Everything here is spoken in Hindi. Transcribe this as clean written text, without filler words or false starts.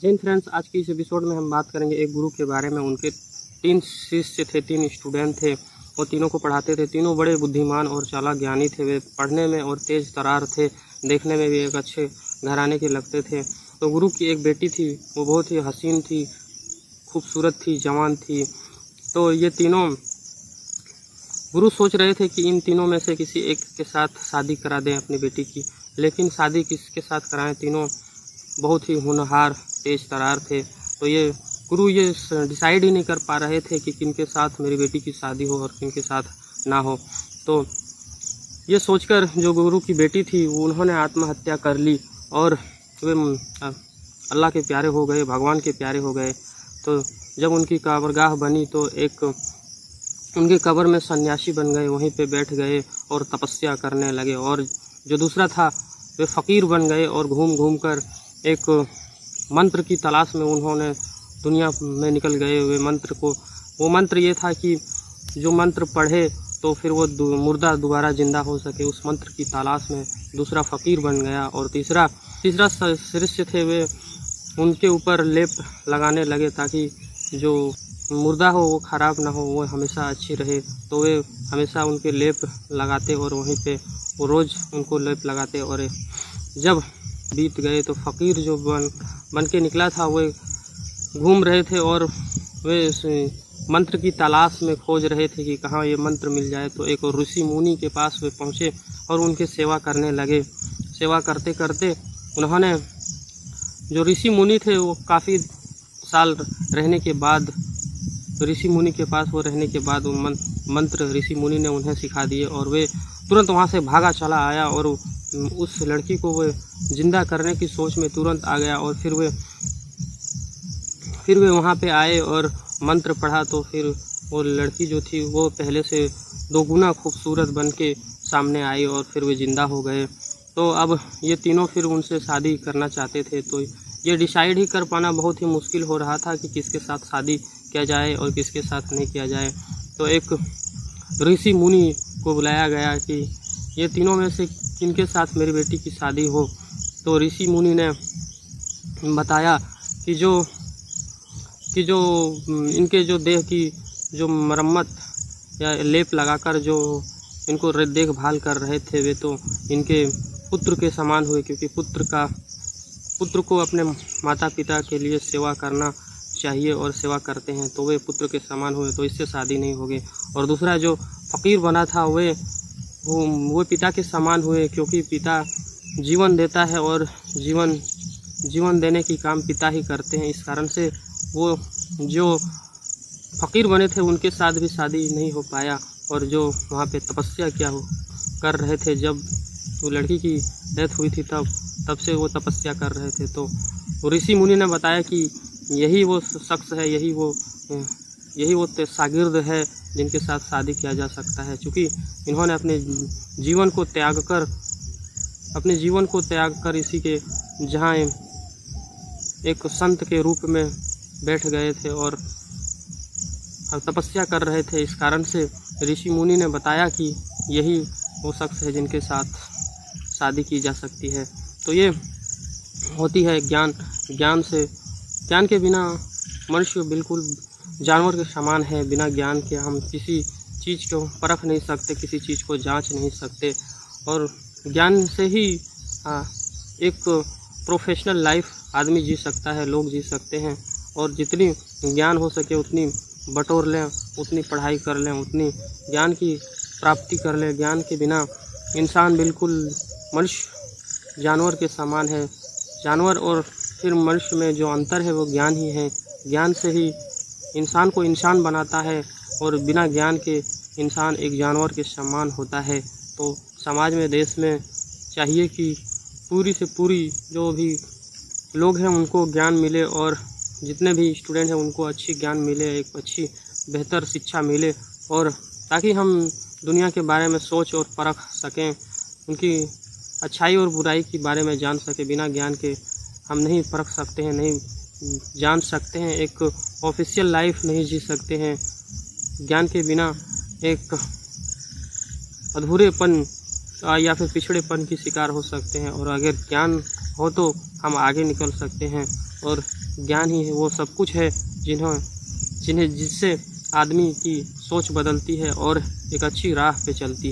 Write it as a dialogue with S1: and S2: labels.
S1: जय हिंद फ्रेंड्स, आज की इस एपिसोड में हम बात करेंगे एक गुरु के बारे में। उनके 3 शिष्य थे, 3 स्टूडेंट थे। वो तीनों को पढ़ाते थे। तीनों बड़े बुद्धिमान और चालाक ज्ञानी थे। वे पढ़ने में और तेज तरार थे, देखने में भी एक अच्छे घराने के लगते थे। तो गुरु की एक बेटी थी, वो बहुत ही हसीन थी, खूबसूरत थी, जवान थी। तो ये तीनों गुरु सोच रहे थे कि इन तीनों में से किसी एक के साथ शादी करा दें अपनी बेटी की। लेकिन शादी किसके साथ कराएं? तीनों बहुत ही होनहार, तेज तरार थे। तो ये गुरु ये डिसाइड ही नहीं कर पा रहे थे कि किनके साथ मेरी बेटी की शादी हो और किनके साथ ना हो। तो ये सोचकर जो गुरु की बेटी थी उन्होंने आत्महत्या कर ली और वे अल्लाह के प्यारे हो गए, भगवान के प्यारे हो गए। तो जब उनकी कब्रगाह बनी तो एक उनके कब्र में सन्यासी बन गए, वहीं पे बैठ गए और तपस्या करने लगे। और जो दूसरा था वे फ़कीर बन गए और घूम घूम कर एक मंत्र की तलाश में उन्होंने दुनिया में निकल गए। वो मंत्र ये था कि जो मंत्र पढ़े तो फिर वो मुर्दा दोबारा ज़िंदा हो सके। उस मंत्र की तलाश में दूसरा फ़कीर बन गया। और तीसरा शिष्य थे, वे उनके ऊपर लेप लगाने लगे ताकि जो मुर्दा हो वो ख़राब ना हो, वो हमेशा अच्छी रहे। तो वे हमेशा उनके लेप लगाते और वहीं पे वो रोज़ उनको लेप लगाते। और जब बीत गए तो फ़कीर जो बन के निकला था वे घूम रहे थे और वे मंत्र की तलाश में खोज रहे थे कि कहाँ ये मंत्र मिल जाए। तो एक ऋषि मुनि के पास वे पहुँचे और उनकी सेवा करने लगे। सेवा करते करते उन्होंने, जो ऋषि मुनि थे वो काफ़ी साल रहने के बाद, ऋषि मुनि के पास वो रहने के बाद वो मंत्र ऋषि मुनि ने उन्हें सिखा दिए और वे तुरंत वहाँ से भागा चला आया और उस लड़की को वे जिंदा करने की सोच में तुरंत आ गया। और फिर वे वहाँ पे आए और मंत्र पढ़ा तो फिर वो लड़की जो थी वो पहले से 2 गुना खूबसूरत बन के सामने आई और फिर वे ज़िंदा हो गए। तो अब ये तीनों फिर उनसे शादी करना चाहते थे। तो ये डिसाइड ही कर पाना बहुत ही मुश्किल हो रहा था कि किसके साथ शादी किया जाए और किसके साथ नहीं किया जाए। तो एक ऋषि मुनि को बुलाया गया कि ये तीनों में से किनके साथ मेरी बेटी की शादी हो। तो ऋषि मुनि ने बताया कि जो इनके जो देह की जो मरम्मत या लेप लगाकर जो इनको देखभाल कर रहे थे वे तो इनके पुत्र के समान हुए, क्योंकि पुत्र को अपने माता पिता के लिए सेवा करना चाहिए और सेवा करते हैं, तो वे पुत्र के समान हुए, तो इससे शादी नहीं होगी। और दूसरा जो फ़कीर बना था वो पिता के समान हुए, क्योंकि पिता जीवन देता है और जीवन देने की काम पिता ही करते हैं। इस कारण से वो जो फ़कीर बने थे उनके साथ भी शादी नहीं हो पाया। और जो वहाँ पे तपस्या कर रहे थे, जब वो लड़की की डेथ हुई थी तब से वो तपस्या कर रहे थे। तो ऋषि मुनि ने बताया कि यही वो शख्स है, यही वो शागिर्द है जिनके साथ शादी किया जा सकता है। क्योंकि इन्होंने अपने जीवन को त्याग कर इसी के जहाँ एक संत के रूप में बैठ गए थे और तपस्या कर रहे थे। इस कारण से ऋषि मुनि ने बताया कि यही वो शख्स है जिनके साथ शादी की जा सकती है। तो ये होती है ज्ञान के बिना मनुष्य बिल्कुल जानवर के समान है। बिना ज्ञान के हम किसी चीज़ को परख नहीं सकते, किसी चीज़ को जांच नहीं सकते। और ज्ञान से ही एक प्रोफेशनल लाइफ आदमी जी सकता है, लोग जी सकते हैं। और जितनी ज्ञान हो सके उतनी बटोर लें, उतनी पढ़ाई कर लें, उतनी ज्ञान की प्राप्ति कर लें। ज्ञान के बिना इंसान बिल्कुल मनुष्य जानवर के समान है। जानवर और फिर मनुष्य में जो अंतर है वो ज्ञान ही है। ज्ञान से ही इंसान को इंसान बनाता है और बिना ज्ञान के इंसान एक जानवर के समान होता है। तो समाज में, देश में चाहिए कि पूरी से पूरी जो भी लोग हैं उनको ज्ञान मिले और जितने भी स्टूडेंट हैं उनको अच्छी ज्ञान मिले, एक अच्छी बेहतर शिक्षा मिले, और ताकि हम दुनिया के बारे में सोच और परख सकें, उनकी अच्छाई और बुराई के बारे में जान सकें। बिना ज्ञान के हम नहीं परख सकते हैं, नहीं जान सकते हैं, एक ऑफिशियल लाइफ नहीं जी सकते हैं। ज्ञान के बिना एक अधूरेपन या फिर पिछड़ेपन की शिकार हो सकते हैं। और अगर ज्ञान हो तो हम आगे निकल सकते हैं। और ज्ञान ही है वो सब कुछ है जिससे आदमी की सोच बदलती है और एक अच्छी राह पे चलती है।